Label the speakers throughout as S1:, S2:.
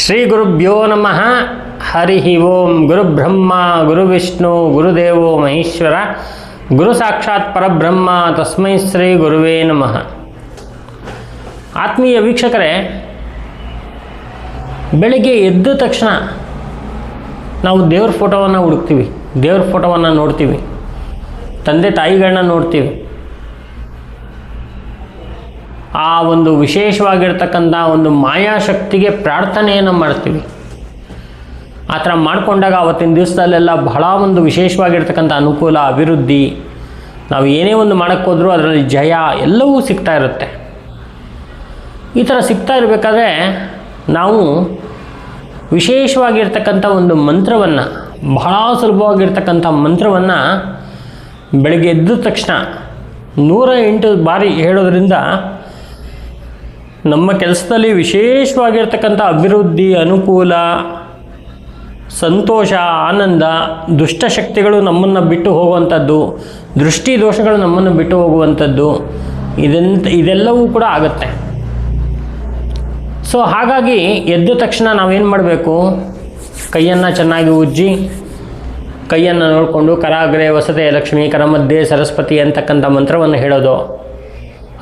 S1: ಶ್ರೀ ಗುರುಭ್ಯೋ ನಮಃ. ಹರಿ ಓಂ. ಗುರುಬ್ರಹ್ಮ ಗುರುವಿಷ್ಣು ಗುರುದೇವೋ ಮಹೇಶ್ವರ, ಗುರು ಸಾಕ್ಷಾತ್ ಪರಬ್ರಹ್ಮ, ತಸ್ಮೈ ಶ್ರೀ ಗುರುವೇ ನಮಃ. ಆತ್ಮೀಯ ವೀಕ್ಷಕರೇ, ಬೆಳಗ್ಗೆ ಎದ್ದ ತಕ್ಷಣ ನಾವು ದೇವ್ರ ಫೋಟೋವನ್ನು ಹುಡುಕ್ತೀವಿ, ದೇವ್ರ ಫೋಟೋವನ್ನು ನೋಡ್ತೀವಿ, ತಂದೆ ತಾಯಿಗಳನ್ನ ನೋಡ್ತೀವಿ. ಆ ಒಂದು ವಿಶೇಷವಾಗಿರ್ತಕ್ಕಂಥ ಒಂದು ಮಾಯಾಶಕ್ತಿಗೆ ಪ್ರಾರ್ಥನೆಯನ್ನು ಮಾಡ್ತೀವಿ. ಆ ಥರ ಮಾಡಿಕೊಂಡಾಗ ಅವತ್ತಿನ ದಿವಸದಲ್ಲೆಲ್ಲ ಬಹಳ ಒಂದು ವಿಶೇಷವಾಗಿರ್ತಕ್ಕಂಥ ಅನುಕೂಲ, ಅಭಿವೃದ್ಧಿ, ನಾವು ಏನೇ ಒಂದು ಮಾಡೋಕ್ಕೋದ್ರೂ ಅದರಲ್ಲಿ ಜಯ ಎಲ್ಲವೂ ಸಿಗ್ತಾ ಇರುತ್ತೆ. ಈ ಥರ ಸಿಗ್ತಾ ಇರಬೇಕಾದ್ರೆ ನಾವು ವಿಶೇಷವಾಗಿರ್ತಕ್ಕಂಥ ಒಂದು ಮಂತ್ರವನ್ನು, ಬಹಳ ಸುಲಭವಾಗಿರ್ತಕ್ಕಂಥ ಮಂತ್ರವನ್ನು ಬೆಳಗ್ಗೆ ಎದ್ದ ತಕ್ಷಣ 108 ಬಾರಿ ಹೇಳೋದ್ರಿಂದ ನಮ್ಮ ಕೆಲಸದಲ್ಲಿ ವಿಶೇಷವಾಗಿರ್ತಕ್ಕಂಥ ಅಭಿವೃದ್ಧಿ, ಅನುಕೂಲ, ಸಂತೋಷ, ಆನಂದ, ದುಷ್ಟಶಕ್ತಿಗಳು ನಮ್ಮನ್ನು ಬಿಟ್ಟು ಹೋಗುವಂಥದ್ದು, ದೃಷ್ಟಿ ದೋಷಗಳು ನಮ್ಮನ್ನು ಬಿಟ್ಟು ಹೋಗುವಂಥದ್ದು, ಇದೆಲ್ಲವೂ ಕೂಡ ಆಗುತ್ತೆ. ಸೊ ಹಾಗಾಗಿ ಎದ್ದ ತಕ್ಷಣ ನಾವೇನು ಮಾಡಬೇಕು, ಕೈಯನ್ನು ಚೆನ್ನಾಗಿ ಉಜ್ಜಿ, ಕೈಯನ್ನು ನೋಡಿಕೊಂಡು ಕರಾಗ್ರೆ ವಸತೆ ಲಕ್ಷ್ಮೀ, ಕರಮಧ್ಯೆ ಸರಸ್ವತಿ ಅಂತಕ್ಕಂಥ ಮಂತ್ರವನ್ನು ಹೇಳೋದು.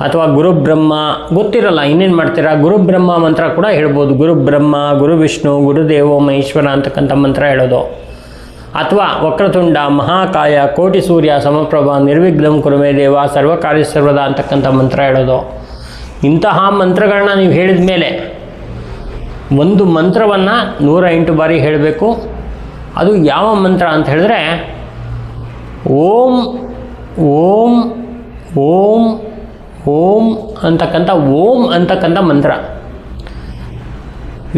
S1: ಅಥವಾ ಗುರುಬ್ರಹ್ಮ ಗೊತ್ತಿರಲ್ಲ ಇನ್ನೇನು ಮಾಡ್ತೀರಾ, ಗುರುಬ್ರಹ್ಮ ಮಂತ್ರ ಕೂಡ ಹೇಳ್ಬೋದು. ಗುರುಬ್ರಹ್ಮ ಗುರುವಿಷ್ಣು ಗುರುದೇವೋ ಮಹೇಶ್ವರ ಅಂತಕ್ಕಂಥ ಮಂತ್ರ ಹೇಳೋದು. ಅಥವಾ ವಕ್ರತುಂಡ ಮಹಾಕಾಯ ಕೋಟಿ ಸೂರ್ಯ ಸಮಪ್ರಭ ನಿರ್ವಿಘ್ನಂ ಕುರುಮೇ ದೇವ ಸರ್ವಕಾರ್ಯ ಸರ್ವದ ಅಂತಕ್ಕಂಥ ಮಂತ್ರ ಹೇಳೋದು. ಇಂತಹ ಮಂತ್ರಗಳನ್ನ ನೀವು ಹೇಳಿದ ಮೇಲೆ ಒಂದು ಮಂತ್ರವನ್ನು 108 ಬಾರಿ ಹೇಳಬೇಕು. ಅದು ಯಾವ ಮಂತ್ರ ಅಂತ ಹೇಳಿದ್ರೆ ಓಂ ಓಂ ಓಂ ಓಂ ಅಂತಕ್ಕಂಥ ಮಂತ್ರ.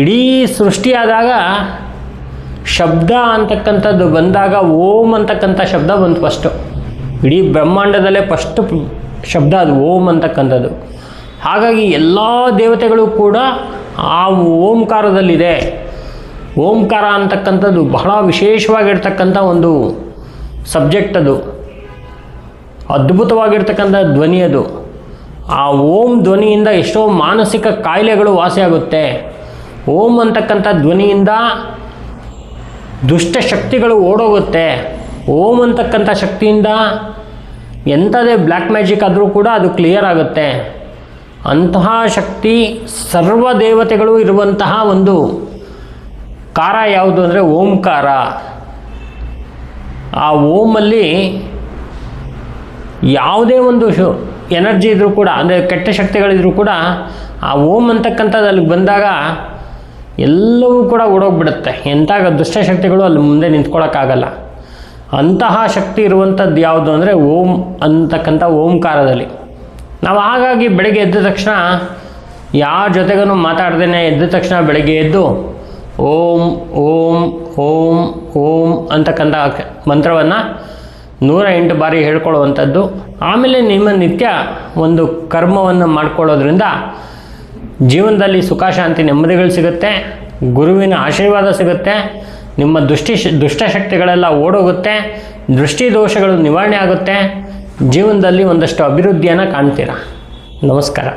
S1: ಇಡೀ ಸೃಷ್ಟಿಯಾದಾಗ ಶಬ್ದ ಅಂತಕ್ಕಂಥದ್ದು ಬಂದಾಗ ಓಂ ಅಂತಕ್ಕಂಥ ಶಬ್ದ ಬಂತು ಫಸ್ಟು. ಇಡೀ ಬ್ರಹ್ಮಾಂಡದಲ್ಲೇ ಫಸ್ಟ್ ಶಬ್ದ ಅದು ಓಂ ಅಂತಕ್ಕಂಥದ್ದು. ಹಾಗಾಗಿ ಎಲ್ಲ ದೇವತೆಗಳು ಕೂಡ ಆ ಓಂಕಾರದಲ್ಲಿದೆ. ಓಂಕಾರ ಅಂತಕ್ಕಂಥದ್ದು ಬಹಳ ವಿಶೇಷವಾಗಿರ್ತಕ್ಕಂಥ ಒಂದು ಸಬ್ಜೆಕ್ಟ್, ಅದು ಅದ್ಭುತವಾಗಿರ್ತಕ್ಕಂಥ ಧ್ವನಿ. ಅದು ಆ ಓಂ ಧ್ವನಿಯಿಂದ ಎಷ್ಟೋ ಮಾನಸಿಕ ಕಾಯಿಲೆಗಳು ವಾಸಿಯಾಗುತ್ತೆ. ಓಂ ಅಂತಕ್ಕಂಥ ಧ್ವನಿಯಿಂದ ದುಷ್ಟಶಕ್ತಿಗಳು ಓಡೋಗುತ್ತೆ. ಓಂ ಅಂತಕ್ಕಂಥ ಶಕ್ತಿಯಿಂದ ಎಂಥದೇ ಬ್ಲ್ಯಾಕ್ ಮ್ಯಾಜಿಕ್ ಆದರೂ ಕೂಡ ಅದು ಕ್ಲಿಯರ್ ಆಗುತ್ತೆ. ಅಂತಹ ಶಕ್ತಿ ಸರ್ವ ದೇವತೆಗಳು ಇರುವಂತಹ ಒಂದು ಕಾರ ಯಾವುದು ಅಂದರೆ ಓಂಕಾರ. ಆ ಓಮಲ್ಲಿ ಯಾವುದೇ ಒಂದು ಎನರ್ಜಿ ಇದ್ದರೂ ಕೂಡ, ಅಂದರೆ ಕೆಟ್ಟ ಶಕ್ತಿಗಳಿದ್ರೂ ಕೂಡ ಆ ಓಂ ಅಂತಕ್ಕಂಥದ್ದು ಅಲ್ಲಿಗೆ ಬಂದಾಗ ಎಲ್ಲವೂ ಕೂಡ ಓಡೋಗ್ಬಿಡುತ್ತೆ. ಎಂಥ ದುಷ್ಟಶಕ್ತಿಗಳು ಅಲ್ಲಿ ಮುಂದೆ ನಿಂತ್ಕೊಳ್ಳೋಕ್ಕಾಗಲ್ಲ. ಅಂತಹ ಶಕ್ತಿ ಇರುವಂಥದ್ದು ಯಾವುದು ಅಂದರೆ ಓಂ ಅಂತಕ್ಕಂಥ ಓಂಕಾರದಲ್ಲಿ. ನಾವು ಹಾಗಾಗಿ ಬೆಳಗ್ಗೆ ಎದ್ದ ತಕ್ಷಣ ಯಾರ ಜೊತೆಗೂ ಮಾತಾಡ್ದೇನೆ ಎದ್ದ ತಕ್ಷಣ ಬೆಳಗ್ಗೆ ಎದ್ದು ಓಂ ಓಂ ಓಂ ಓಂ ಅಂತಕ್ಕಂಥ ಮಂತ್ರವನ್ನು 108 ಬಾರಿ ಹೇಳ್ಕೊಳ್ಳುವಂಥದ್ದು. ಆಮೇಲೆ ನಿಮ್ಮ ನಿತ್ಯ ಒಂದು ಕರ್ಮವನ್ನು ಮಾಡ್ಕೊಳ್ಳೋದ್ರಿಂದ ಜೀವನದಲ್ಲಿ ಸುಖ ಶಾಂತಿ ನೆಮ್ಮದಿಗಳು ಸಿಗುತ್ತೆ, ಗುರುವಿನ ಆಶೀರ್ವಾದ ಸಿಗುತ್ತೆ, ನಿಮ್ಮ ದುಷ್ಟಶಕ್ತಿಗಳೆಲ್ಲ ಓಡೋಗುತ್ತೆ, ದೃಷ್ಟಿ ದೋಷಗಳು ನಿವಾರಣೆ ಆಗುತ್ತೆ, ಜೀವನದಲ್ಲಿ ಒಂದಷ್ಟು ಅಭಿವೃದ್ಧಿಯನ್ನು ಕಾಣ್ತೀರಾ. ನಮಸ್ಕಾರ.